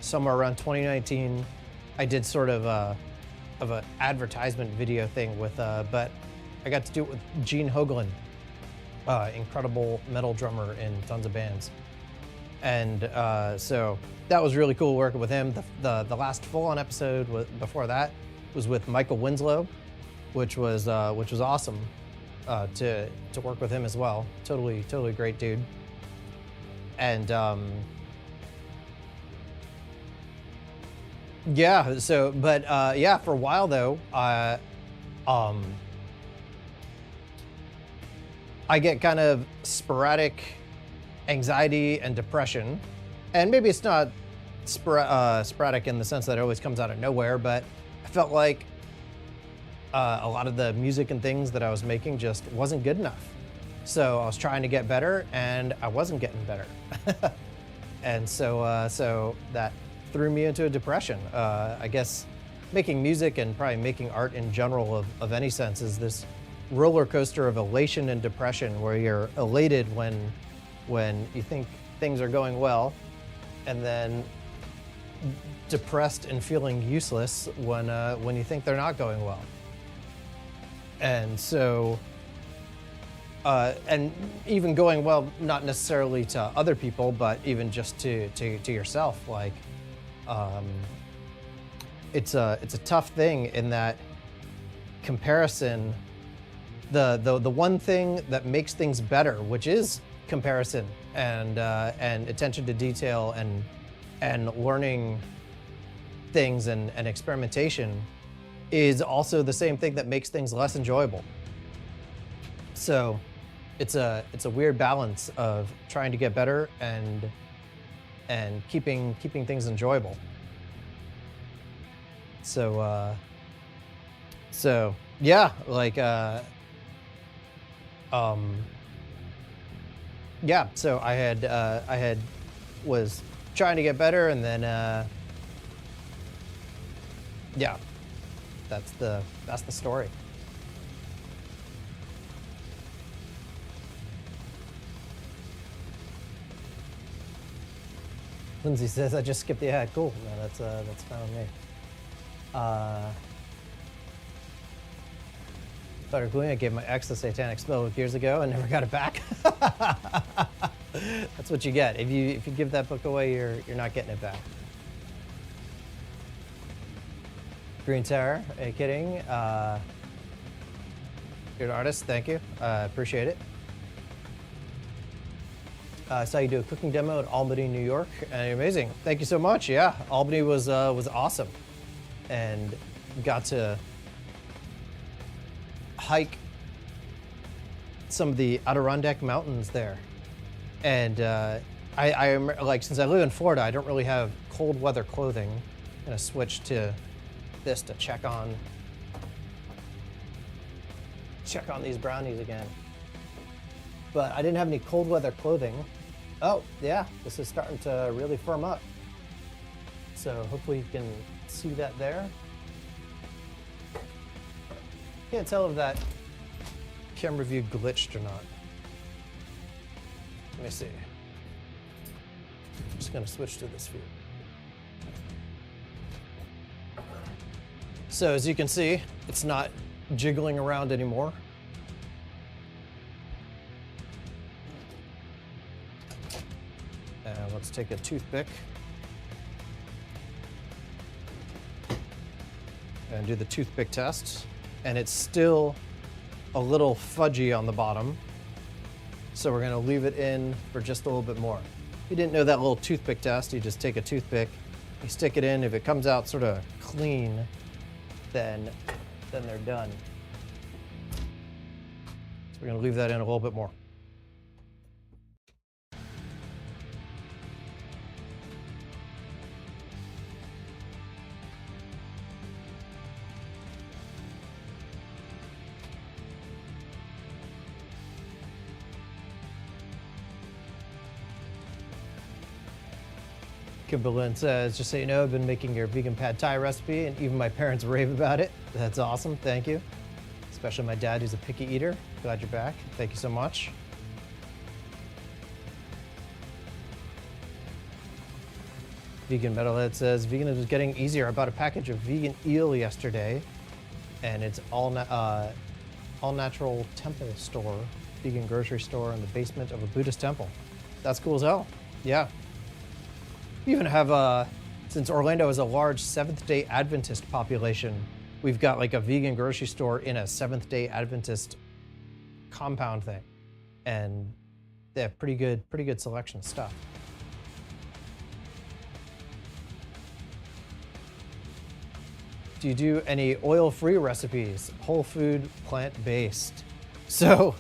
somewhere around 2019. I did sort of an advertisement video thing with, but I got to do it with Gene Hoglan, incredible metal drummer in tons of bands, and so that was really cool working with him. The last full-on episode before that was with Michael Winslow, which was awesome. To work with him as well. Totally great dude. And yeah, so but yeah, for a while though, I get kind of sporadic anxiety and depression, and maybe it's not sporadic in the sense that it always comes out of nowhere, but I felt like a lot of the music and things that I was making just wasn't good enough. So I was trying to get better, and I wasn't getting better. And so that threw me into a depression. I guess making music and probably making art in general of any sense is this roller coaster of elation and depression, where you're elated when you think things are going well, and then depressed and feeling useless when you think they're not going well. And so, and even going well, not necessarily to other people, but even just to yourself. Like, it's a tough thing in that comparison. The one thing that makes things better, which is comparison and attention to detail and learning things and experimentation, is also the same thing that makes things less enjoyable. So it's a weird balance of trying to get better and keeping things enjoyable. So yeah, like yeah, so I was trying to get better, and then yeah, that's the story. Lindsay says, I just skipped the ad. Cool. No, that's fine with me. Butter Queen, I gave my ex the satanic spell years ago and never got it back. That's what you get. If you give that book away, you're not getting it back. Green Terror, are you kidding? You're an artist, thank you. Appreciate it. I saw you do a cooking demo at Albany, New York, and amazing. Thank you so much. Yeah, Albany was awesome, and got to hike some of the Adirondack Mountains there. And I remember, like, since I live in Florida, I don't really have cold weather clothing. I'm gonna switch to this to check on these brownies again. But I didn't have any cold weather clothing. Oh, yeah, this is starting to really firm up. So hopefully you can see that there. Can't tell if that camera view glitched or not. Let me see. I'm just gonna switch to this view. So as you can see, it's not jiggling around anymore. And let's take a toothpick and do the toothpick test. And it's still a little fudgy on the bottom. So we're gonna leave it in for just a little bit more. If you didn't know that little toothpick test, you just take a toothpick, you stick it in. If it comes out sort of clean, then they're done. So we're gonna leave that in a little bit more. Kimberlyn says, just so you know, I've been making your vegan pad thai recipe and even my parents rave about it. That's awesome, thank you. Especially my dad who's a picky eater. Glad you're back, thank you so much. Vegan Metalhead says, veganism is getting easier. I bought a package of vegan eel yesterday and it's all natural temple store, vegan grocery store in the basement of a Buddhist temple. That's cool as hell, yeah. We even have, since Orlando is a large Seventh-day Adventist population, we've got like a vegan grocery store in a Seventh-day Adventist compound thing. And they have pretty good selection of stuff. Do you do any oil-free recipes? Whole food, plant-based. So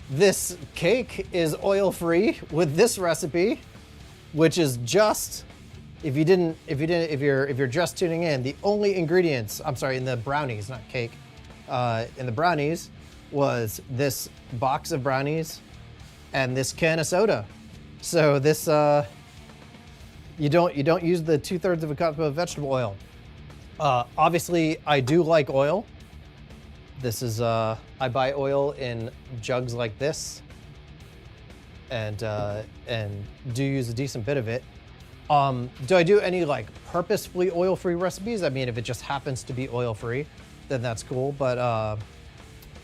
this cake is oil-free with this recipe, which is just, if you're just tuning in, the only ingredients, I'm sorry, in the brownies, not cake, in the brownies was this box of brownies and this can of soda. So this, you don't use the 2/3 of a cup of vegetable oil. Obviously, I do like oil. This is, I buy oil in jugs like this. And do use a decent bit of it. Do I do any like purposefully oil-free recipes? I mean, if it just happens to be oil-free, then that's cool. But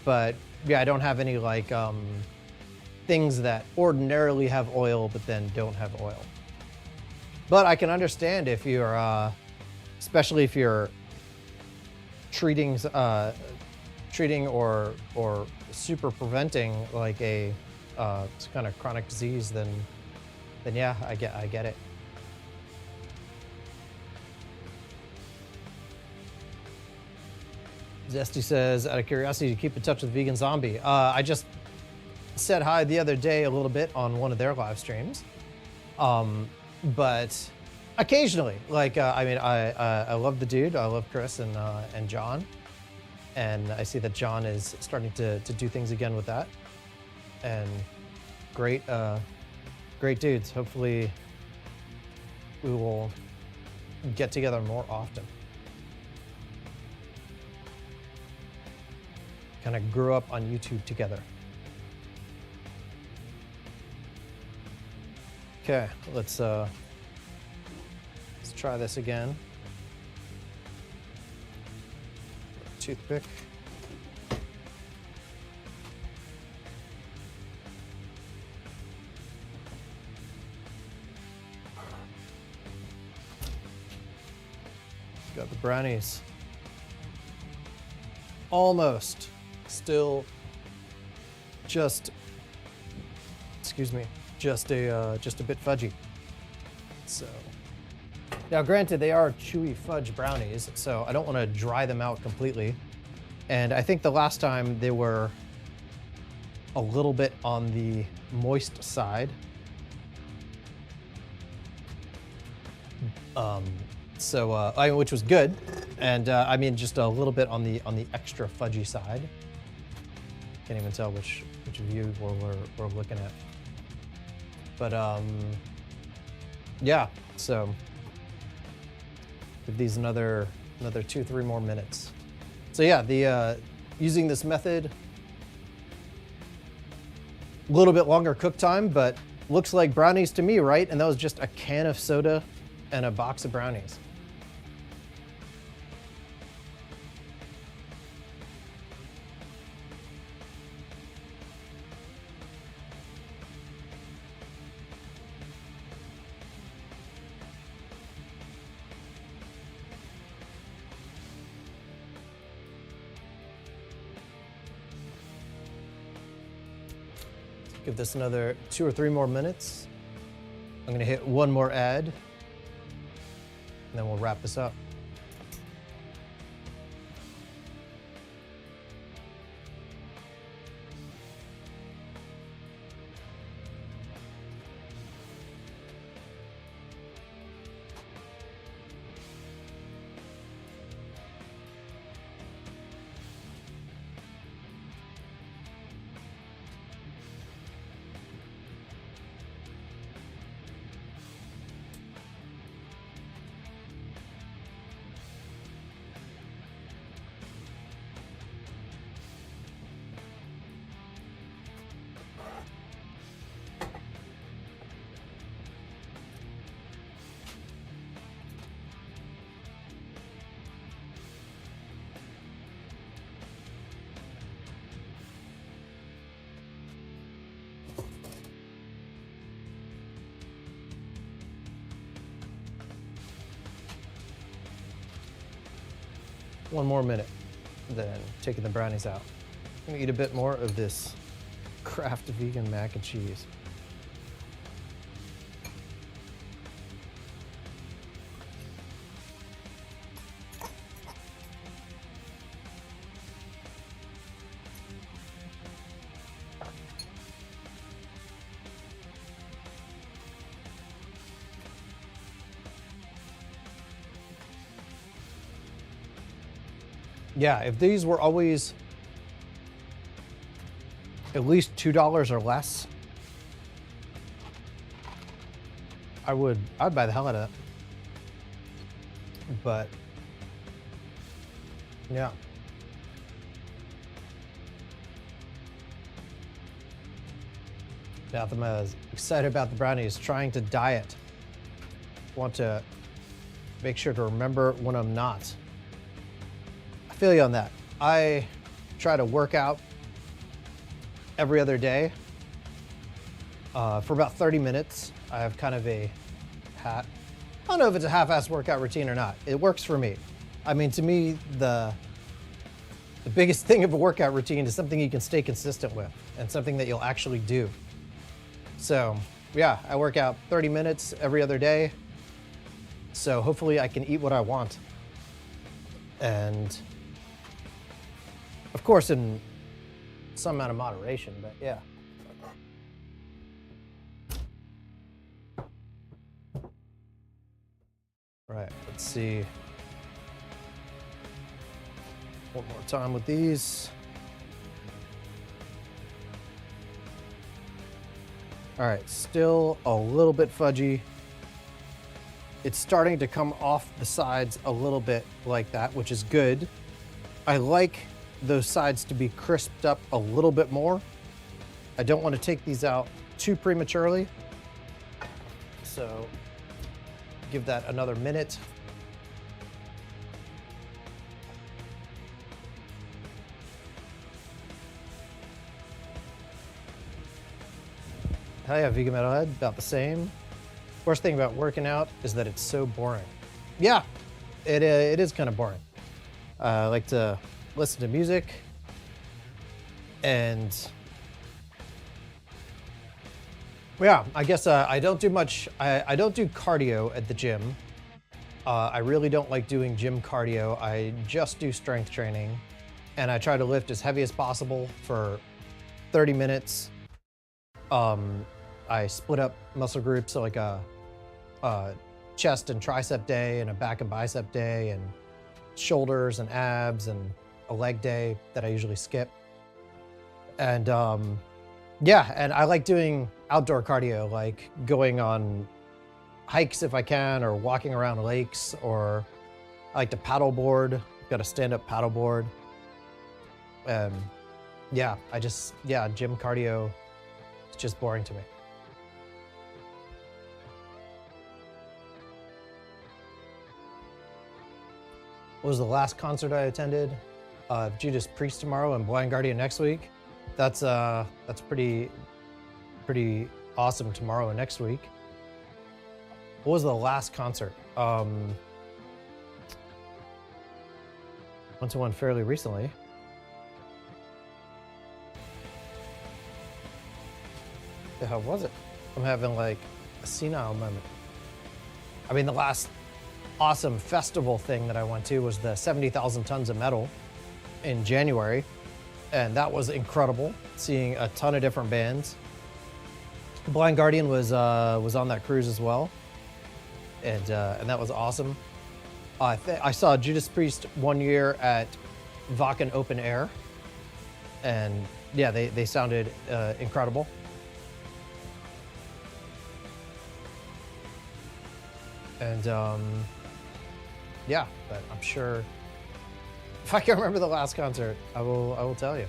yeah, I don't have any like things that ordinarily have oil but then don't have oil. But I can understand if you're, especially if you're treating or super preventing like a kind of chronic disease, then yeah, I get it. Zesty says, out of curiosity, you keep in touch with Vegan Zombie. I just said hi the other day a little bit on one of their live streams, but occasionally, like I mean, I love the dude. I love Chris and John, and I see that John is starting to do things again with that. And great dudes. Hopefully we will get together more often. Kind of grew up on YouTube together. Okay, let's try this again. Toothpick. Got the brownies. Almost. Still just, excuse me, just a bit fudgy. So now, granted, they are chewy fudge brownies, so I don't want to dry them out completely. And I think the last time they were a little bit on the moist side. Which was good, and I mean just a little bit on the extra fudgy side. Can't even tell which view we're looking at. But yeah. So give these another 2-3 more minutes. So yeah, the using this method, a little bit longer cook time, but looks like brownies to me, right? And that was just a can of soda and a box of brownies. Give this another 2 or 3 more minutes. I'm gonna hit one more ad, and then we'll wrap this up. One more minute, then taking the brownies out. I'm gonna eat a bit more of this Kraft Vegan Mac and Cheese. Yeah, if these were always at least $2 or less, I'd buy the hell out of it. But yeah. Now that I'm as excited about the brownies, trying to diet. Want to make sure to remember when I'm not. I feel you on that. I try to work out every other day for about 30 minutes. I have kind of I don't know if it's a half-assed workout routine or not. It works for me. I mean, to me, the biggest thing of a workout routine is something you can stay consistent with and something that you'll actually do. So yeah, I work out 30 minutes every other day. So hopefully I can eat what I want. And of course in some amount of moderation, but yeah. Right, let's see. One more time with these. All right, still a little bit fudgy. It's starting to come off the sides a little bit like that, which is good. I like those sides to be crisped up a little bit more. I don't want to take these out too prematurely. So give that another minute. Hell yeah, Vegan Metalhead, about the same. Worst thing about working out is that it's so boring. Yeah, it is kind of boring. I like to listen to music and Yeah, I guess I don't do much. I don't do cardio at the gym. I really don't like doing gym cardio. I just do strength training, and I try to lift as heavy as possible for 30 minutes. I split up muscle groups, so like a chest and tricep day and a back and bicep day and shoulders and abs and a leg day that I usually skip. And yeah, and I like doing outdoor cardio, like going on hikes if I can, or walking around lakes, or I like to paddleboard. Got a stand-up paddleboard. Yeah, gym cardio, it's just boring to me. What was the last concert I attended? Judas Priest tomorrow and Blind Guardian next week. That's pretty awesome tomorrow and next week. What was the last concert? Went to one fairly recently. The hell was it? I'm having like a senile moment. I mean, the last awesome festival thing that I went to was the 70,000 Tons of Metal in January, and that was incredible, seeing a ton of different bands. Blind Guardian was on that cruise as well, and that was awesome. I saw Judas Priest one year at Wacken Open Air, and yeah, they sounded incredible. And yeah, but I'm sure if I can remember the last concert, I will tell you.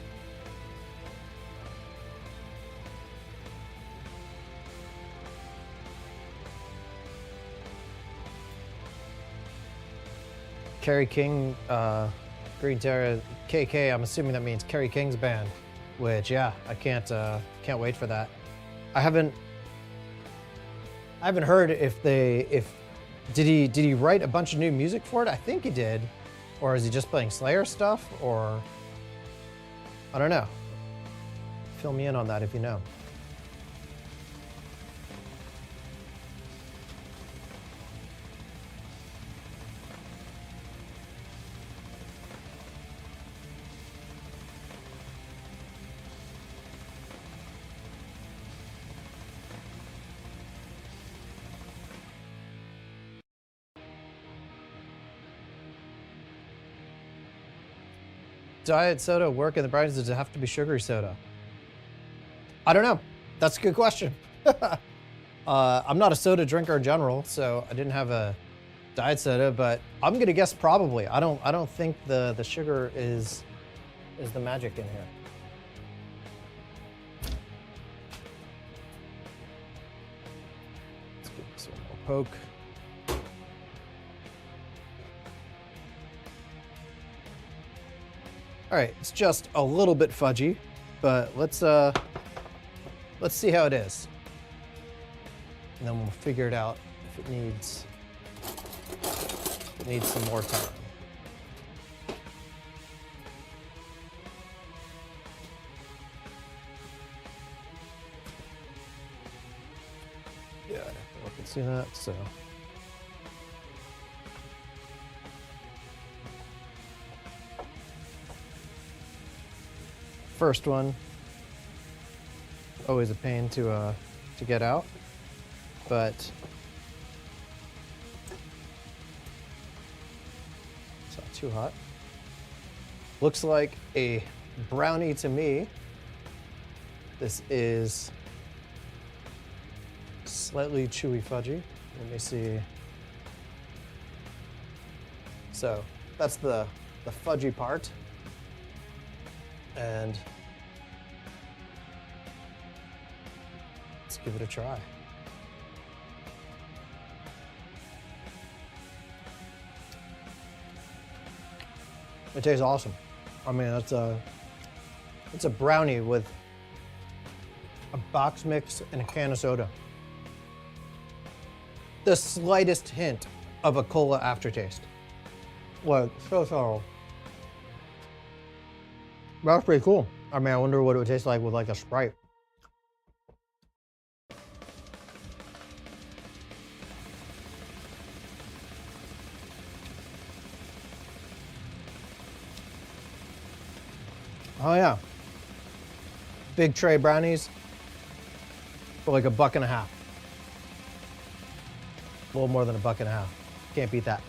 Kerry King, Green Terror, KK. I'm assuming that means Kerry King's band, which yeah, I can't wait for that. I haven't heard if did he write a bunch of new music for it? I think he did. Or is he just playing Slayer stuff? Or I don't know. Fill me in on that if you know. Diet soda work in the brownies? Does it have to be sugary soda? I don't know. That's a good question. I'm not a soda drinker in general, so I didn't have a diet soda, but I'm gonna guess probably. I don't think the sugar is the magic in here. Let's give this one more poke. All right, it's just a little bit fudgy, but let's see how it is. And then we'll figure it out if it needs some more time. Yeah, I can see that, so. First one, always a pain to get out, but it's not too hot. Looks like a brownie to me. This is slightly chewy fudgy. Let me see. So that's the fudgy part. And let's give it a try. It tastes awesome. I mean, it's a brownie with a box mix and a can of soda. The slightest hint of a cola aftertaste. Like, so subtle. That's pretty cool. I mean, I wonder what it would taste like with like a Sprite. Oh yeah. Big tray brownies for like $1.50. A little more than $1.50. Can't beat that.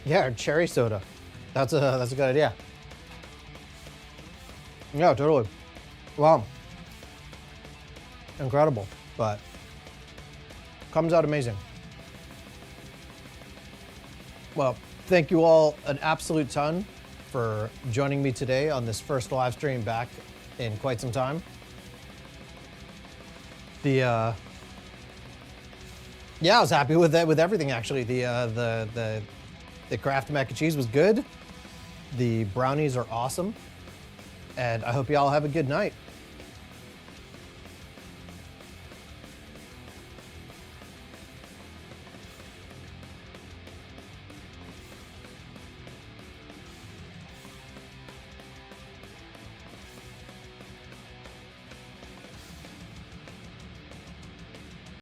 Yeah, or cherry soda. That's a good idea. Yeah, totally. Wow. Incredible, but comes out amazing. Well, thank you all an absolute ton for joining me today on this first live stream back in quite some time. Yeah, I was happy with everything actually. The Kraft mac and cheese was good. The brownies are awesome. And I hope you all have a good night.